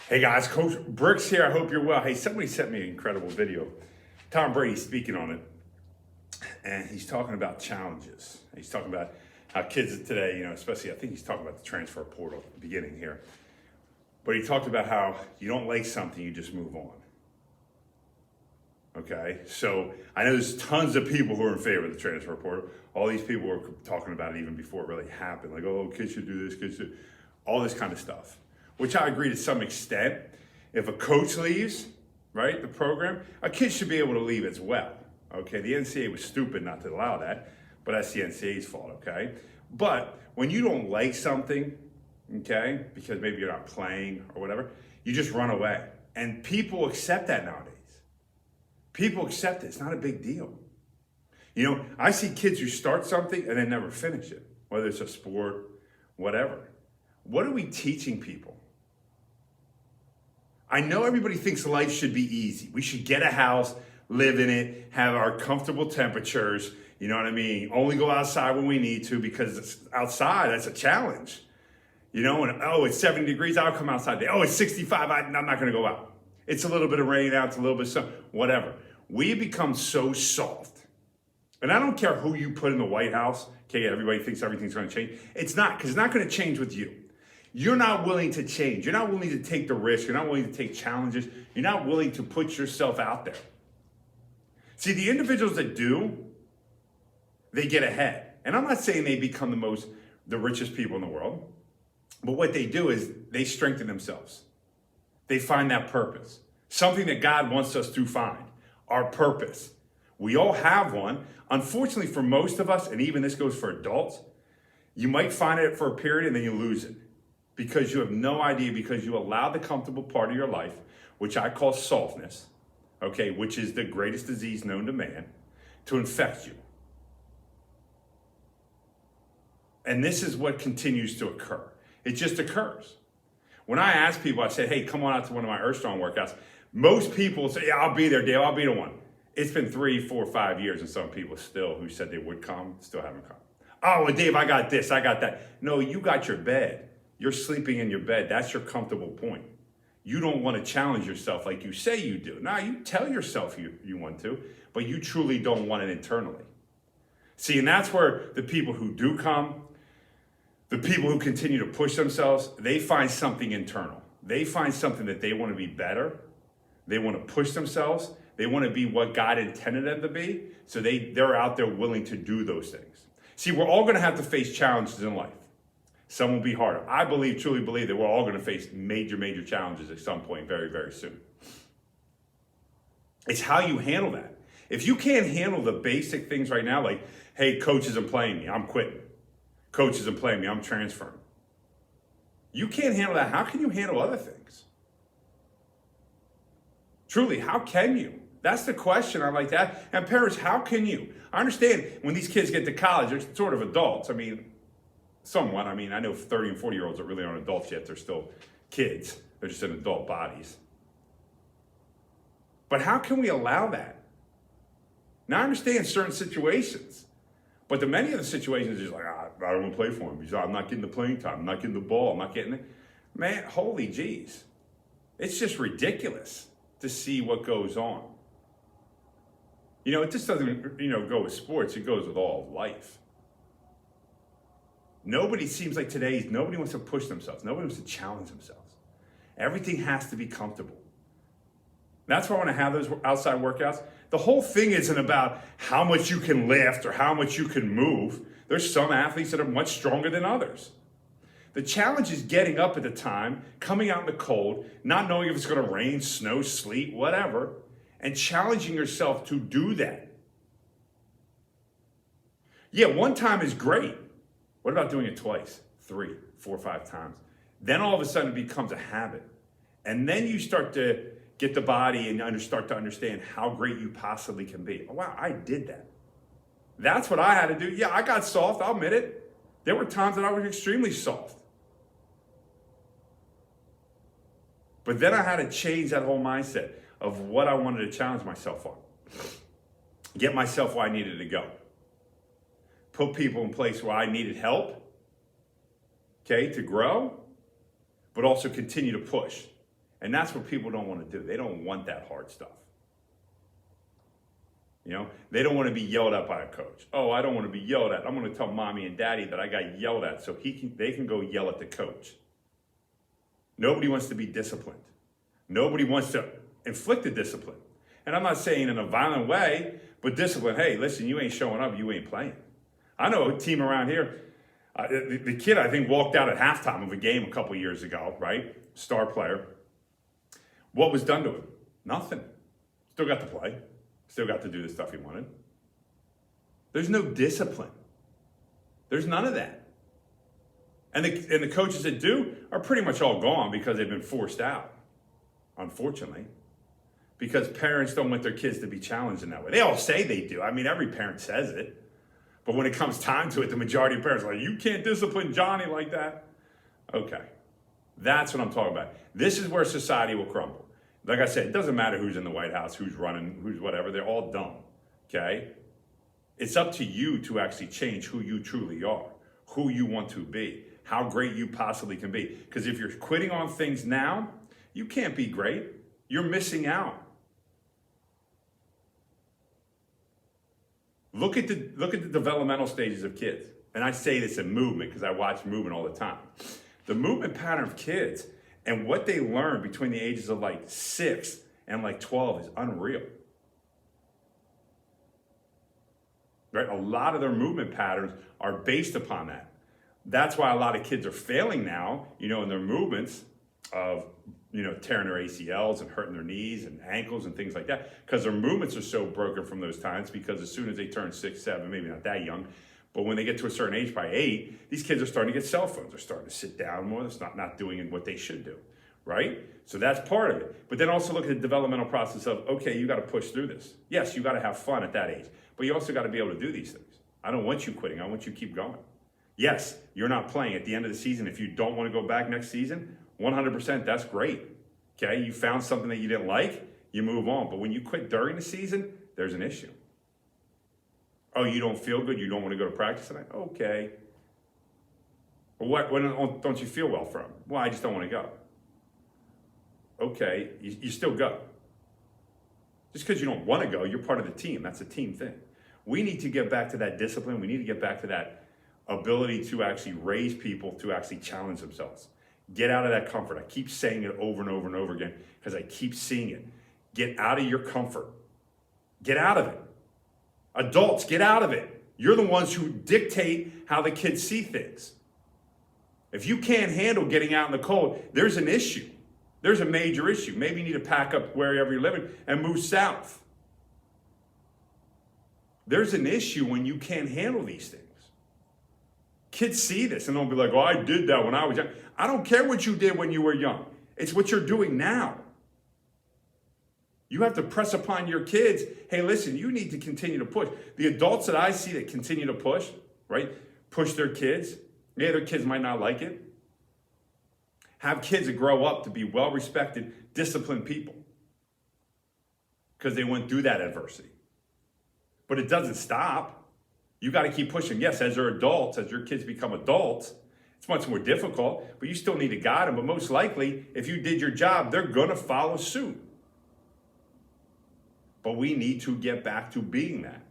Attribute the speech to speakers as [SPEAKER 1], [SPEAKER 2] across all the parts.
[SPEAKER 1] Hey guys, Coach Brooks here. I hope you're well. Hey, somebody sent me an incredible video. Tom Brady speaking on it, and he's talking about challenges. He's talking about how kids today, especially I think he's talking about the transfer portal at the beginning here. But he talked about how you don't like something, you just move on. Okay, so I know there's tons of people who are in favor of the transfer portal. All these people were talking about it even before it really happened. Like, oh, kids should do this, kids should, all this kind of stuff. Which I agree to some extent. If a coach leaves, right, the program, a kid should be able to leave as well. Okay, the NCAA was stupid not to allow that, but that's the NCAA's fault, okay? But when you don't like something, okay, because maybe you're not playing or whatever, you just run away. And people accept that nowadays. People accept it. It's not a big deal. I see kids who start something and then never finish it, whether it's a sport, whatever. What are we teaching people? I know everybody thinks life should be easy. We should get a house, live in it, have our comfortable temperatures, you know what I mean? Only go outside when we need to because it's outside, that's a challenge. And it's 70 degrees, I'll come outside. Oh, it's 65, I'm not gonna go out. It's a little bit of rain out, it's a little bit of sun, whatever. We become so soft. And I don't care who you put in the White House, okay, everybody thinks everything's gonna change. It's not, because it's not gonna change with you. You're not willing to change. You're not willing to take the risk. You're not willing to take challenges. You're not willing to put yourself out there. See, the individuals that do, they get ahead. And I'm not saying they become the richest people in the world, but what they do is they strengthen themselves. They find that purpose, something that God wants us to find, our purpose. We all have one. Unfortunately, for most of us, and even this goes for adults, you might find it for a period and then you lose it. Because you have no idea, because you allow the comfortable part of your life, which I call softness, okay, which is the greatest disease known to man, to infect you. And this is what continues to occur. It just occurs. When I ask people, I say, hey, come on out to one of my Earth Strong workouts. Most people say, yeah, I'll be there, Dave, I'll be the one. It's been 3, 4, 5 years, and some people still who said they would come, still haven't come. Oh, well, Dave, I got this, I got that. No, you got your bed. You're sleeping in your bed. That's your comfortable point. You don't want to challenge yourself like you say you do. Now, you tell yourself you want to, but you truly don't want it internally. See, and that's where the people who do come, the people who continue to push themselves, they find something internal. They find something that they want to be better. They want to push themselves. They want to be what God intended them to be. So they're out there willing to do those things. See, we're all going to have to face challenges in life. Some will be harder. I truly believe that we're all going to face major, major challenges at some point very, very soon. It's how you handle that. If you can't handle the basic things right now, like, hey, coach isn't playing me, I'm quitting. Coach isn't playing me, I'm transferring. You can't handle that. How can you handle other things? Truly, how can you? That's the question. I like that. And parents, how can you? I understand when these kids get to college, they're sort of adults. Somewhat. I know 30 and 40-year-olds that really aren't adults yet. They're still kids. They're just in adult bodies. But how can we allow that? Now, I understand certain situations, but many of the situations is like, I don't want to play for him because I'm not getting the playing time. I'm not getting the ball. I'm not getting it. Man, holy jeez. It's just ridiculous to see what goes on. It just doesn't, go with sports. It goes with all of life. Nobody seems like nobody wants to push themselves. Nobody wants to challenge themselves. Everything has to be comfortable. That's why I want to have those outside workouts. The whole thing isn't about how much you can lift or how much you can move. There's some athletes that are much stronger than others. The challenge is getting up at the time, coming out in the cold, not knowing if it's going to rain, snow, sleet, whatever, and challenging yourself to do that. Yeah, one time is great. What about doing it twice, 3, 4, 5 times? Then all of a sudden it becomes a habit. And then you start to get the body and start to understand how great you possibly can be. Oh, wow, I did that. That's what I had to do. Yeah, I got soft, I'll admit it. There were times that I was extremely soft. But then I had to change that whole mindset of what I wanted to challenge myself on. Get myself where I needed to go. Put people in place where I needed help, okay, to grow, but also continue to push And that's what people don't want to do. They don't want that hard stuff. You know, they don't want to be yelled at by a coach. Oh, I don't want to be yelled at. I'm going to tell mommy and daddy that I got yelled at so they can go yell at the coach. Nobody wants to be disciplined. Nobody wants to inflict a discipline. And I'm not saying in a violent way, but discipline. Hey, listen, you ain't showing up, you ain't playing. I know a team around here. The kid, I think, walked out at halftime of a game a couple years ago, right? Star player. What was done to him? Nothing. Still got to play. Still got to do the stuff he wanted. There's no discipline. There's none of that. And the coaches that do are pretty much all gone because they've been forced out, unfortunately. Because parents don't want their kids to be challenged in that way. They all say they do. I mean, every parent says it. But when it comes time to it, the majority of parents are like, you can't discipline Johnny like that. Okay. That's what I'm talking about. This is where society will crumble. Like I said, it doesn't matter who's in the White House, who's running, who's whatever. They're all dumb. Okay? It's up to you to actually change who you truly are, who you want to be, how great you possibly can be. Because if you're quitting on things now, you can't be great. You're missing out. Look at the developmental stages of kids. And I say this in movement because I watch movement all the time. The movement pattern of kids and what they learn between the ages of like 6 and like 12 is unreal. Right? A lot of their movement patterns are based upon that. That's why a lot of kids are failing now, in their movements of, tearing their ACLs and hurting their knees and ankles and things like that, because their movements are so broken from those times, because as soon as they turn 6, 7, maybe not that young, but when they get to a certain age, by 8, these kids are starting to get cell phones. They're starting to sit down more. They're not doing what they should do, right? So that's part of it. But then also look at the developmental process of, okay, you got to push through this. Yes, you got to have fun at that age, but you also got to be able to do these things. I don't want you quitting. I want you to keep going. Yes, you're not playing at the end of the season. If you don't want to go back next season, 100%, that's great. Okay, you found something that you didn't like, you move on. But when you quit during the season, there's an issue. Oh, you don't feel good? You don't want to go to practice tonight? Okay. Well, when don't you feel well from? Well, I just don't want to go. Okay, you still go. Just because you don't want to go, you're part of the team. That's a team thing. We need to get back to that discipline. We need to get back to that ability to actually raise people to actually challenge themselves. Get out of that comfort. I keep saying it over and over and over again because I keep seeing it. Get out of your comfort. Get out of it. Adults, get out of it. You're the ones who dictate how the kids see things. If you can't handle getting out in the cold, there's an issue. There's a major issue. Maybe you need to pack up wherever you're living and move south. There's an issue when you can't handle these things. Kids see this and they'll be like, oh, I did that when I was young. I don't care what you did when you were young. It's what you're doing now. You have to press upon your kids, hey, listen, you need to continue to push. The adults that I see that continue to push, right, push their kids. Yeah, their kids might not like it. Have kids that grow up to be well-respected, disciplined people because they went through that adversity. But it doesn't stop. You got to keep pushing. Yes, as they're adults, as your kids become adults, it's much more difficult, but you still need to guide them. But most likely, if you did your job, they're going to follow suit. But we need to get back to being that.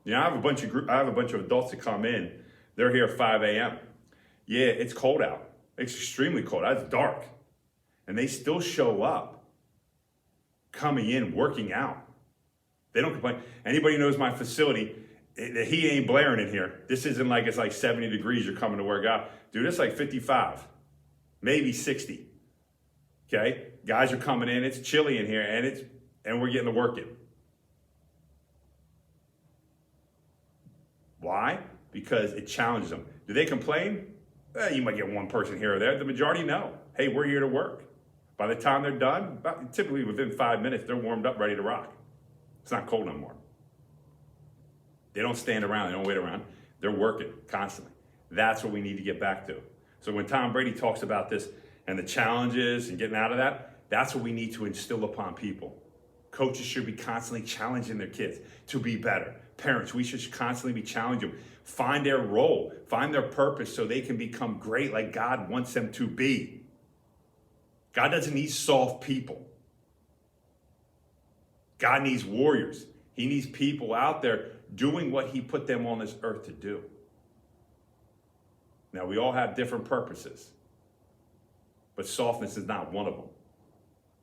[SPEAKER 1] I have a bunch of adults that come in. They're here at 5 a.m. Yeah, it's cold out. It's extremely cold. It's dark. And they still show up, coming in, working out. They don't complain. Anybody who knows my facility, the heat ain't blaring in here. This isn't like it's like 70 degrees you're coming to work out. Dude, it's like 55, maybe 60. Okay? Guys are coming in. It's chilly in here, and we're getting the work in. Why? Because it challenges them. Do they complain? You might get one person here or there. The majority know. Hey, we're here to work. By the time they're done, typically within 5 minutes, they're warmed up, ready to rock. It's not cold no more. They don't stand around. They don't wait around. They're working constantly. That's what we need to get back to. So when Tom Brady talks about this and the challenges and getting out of that, that's what we need to instill upon people. Coaches should be constantly challenging their kids to be better. Parents, we should constantly be challenging them. Find their role, find their purpose so they can become great like God wants them to be. God doesn't need soft people. God needs warriors. He needs people out there doing what he put them on this earth to do. Now, we all have different purposes, but softness is not one of them.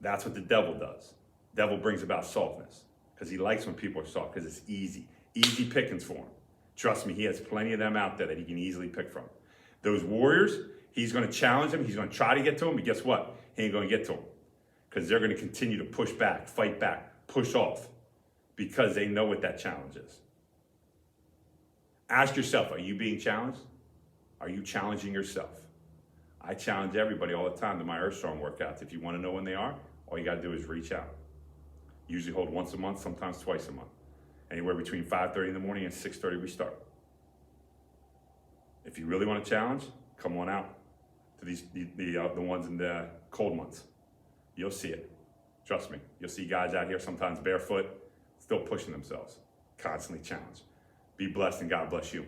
[SPEAKER 1] That's what the devil does. The devil brings about softness because he likes when people are soft because it's easy. Easy pickings for him. Trust me, he has plenty of them out there that he can easily pick from. Those warriors, he's going to challenge them. He's going to try to get to them, but guess what? He ain't going to get to them because they're going to continue to push back, fight back, push off because they know what that challenge is. Ask yourself, are you being challenged? Are you challenging yourself? I challenge everybody all the time to my Earth Strong workouts. If you want to know when they are, all you got to do is reach out. Usually hold once a month, sometimes twice a month. Anywhere between 5:30 in the morning and 6:30 we start. If you really want to challenge, come on out to the ones in the cold months. You'll see it. Trust me. You'll see guys out here sometimes barefoot, still pushing themselves, constantly challenged. Be blessed and God bless you.